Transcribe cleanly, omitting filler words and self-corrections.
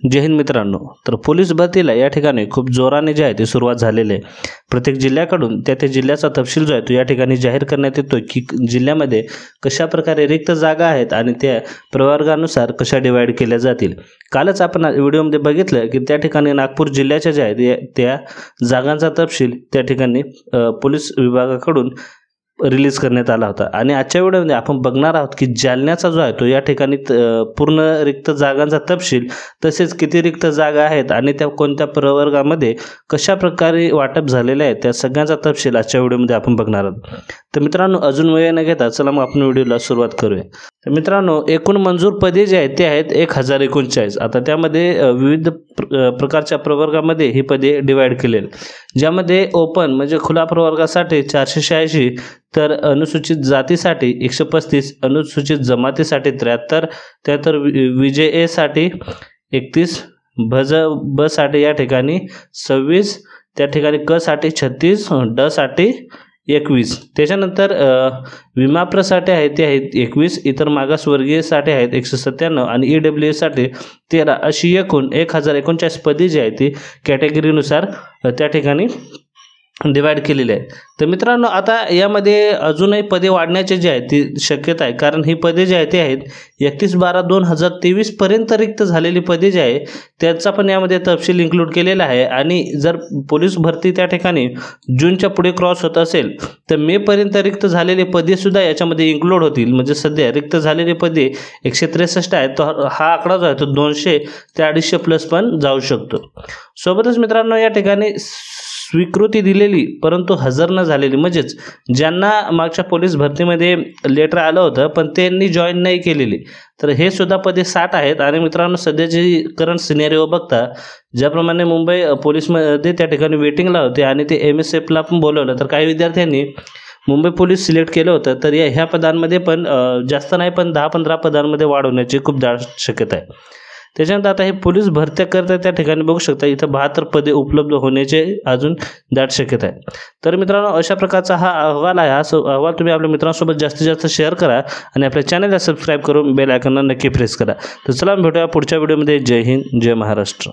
जय हिंद मित्रांनो, तर पोलीस भरतीला या ठिकाणी खूप जोराने जे आहे ते सुरुवात झालेली आहे। प्रत्येक जिल्ह्याकडून त्या जिल्ह्याचा तपशील जो आहे तो या ठिकाणी जाहीर करण्यात येतो की जिल्ह्यामध्ये कशा प्रकारे रिक्त जागा आहेत आणि त्या प्रवर्गानुसार कशा डिवाइड केल्या जातील। कालच आपण व्हिडिओमध्ये बघितलं की त्या ठिकाणी नागपूर जिल्ह्याच्या ज्या आहेत त्या जागांचा तपशील त्या ठिकाणी पोलीस विभागाकडून रिलीज करण्यात आला होता आणि आजच्या व्हिडिओमध्ये आपण बघणार आहोत की जालन्याचा जो आहे तो या ठिकाणी पूर्ण रिक्त जागांचा तपशील तसेच किती रिक्त जागा आहेत आणि त्या कोणत्या प्रवर्गामध्ये कशा प्रकारे वाटप झालेले आहे त्या सगळ्यांचा तपशील आजच्या व्हिडिओमध्ये आपण बघणार आहोत। तर मित्रांनो, अजून वेळ न घेता चला मग आपण व्हिडिओला सुरुवात करूया। तर मित्रांनो, एकूण मंजूर पदे जे आहेत ते आहेत 1039। आता त्यामध्ये विविध प्रकारच्या प्रवर्गामध्ये ही पदे डिवाइड केलेली, ज्यामध्ये ओपन म्हणजे खुला प्रवर्गासाठी 486, तर अनुसूचित जातीसाठी 135, अनुसूचित जमातीसाठी 73, त्यानंतर विजय साठी 31, ब साठी या ठिकाणी 26, त्या ठिकाणी क साठी 36, ड साठी 21, त्याच्यानंतर विमाप्रसाठी आहे ते आहेत 21, इतर मागासवर्गीयसाठी आहेत 197 आणि EWS साठी 13, अशी एकूण 1039 पदे जी आहे ती कॅटेगरीनुसार त्या ठिकाणी डिवाइड केलेली आहे। तर मित्रांनो, आता यामध्ये अजूनही पदे वाढण्याची जी आहे ती शक्यता आहे, कारण ही पदे जी आहेत ते आहेत 31/12/2023 पर्यंत रिक्त झालेली पदे जी आहे त्याचा पण यामध्ये तपशील इन्क्लूड केलेला आहे। आणि जर पोलीस भरती त्या ठिकाणी जूनच्या पुढे क्रॉस होत असेल तर मे पर्यंत रिक्त झालेली पदे सुद्धा याच्यामध्ये इन्क्लूड होतील। म्हणजे सध्या रिक्त झालेली पदे 163 आहेत, तर हा आकडा जो आहे तो 200 ते 250 प्लस पण जाऊ शकतो। सोबतच मित्रांनो, या ठिकाणी स्वीकृती दिलेली परंतु हजर न झालेली, म्हणजेच ज्यांना मागच्या पोलीस भरतीमध्ये लेटर आलं होतं पण त्यांनी जॉईन नाही केलेली, तर हे सुद्धा पदे 60 आहेत। आणि मित्रांनो, सध्याची करंट सिनेरिओ बघता ज्याप्रमाणे मुंबई पोलीसमध्ये त्या ठिकाणी वेटिंगला होते आणि ते MSFला पण बोलवलं, तर काही विद्यार्थ्यांनी मुंबई पोलीस सिलेक्ट केलं होतं, तर ह्या पदांमध्ये पण जास्त नाही पण 10-15 पदांमध्ये वाढ होण्याची खूप दाट शक्यता आहे। त्याच्यानंतर आता हे पोलीस भरत्या करता त्या ठिकाणी बघू शकता इथं 72 पदे उपलब्ध होण्याचे अजून दाट शक्यता आहे। तर मित्रांनो, अशा प्रकारचा हा अहवाल आहे। हा अहवाल तुम्ही आपल्या मित्रांसोबत जास्तीत जास्त शेअर करा आणि आपल्या चॅनलला सबस्क्राईब करून बेल आयकॉनला नक्की प्रेस करा। तर चला भेटूया पुढच्या व्हिडिओमध्ये। जय हिंद, जय महाराष्ट्र।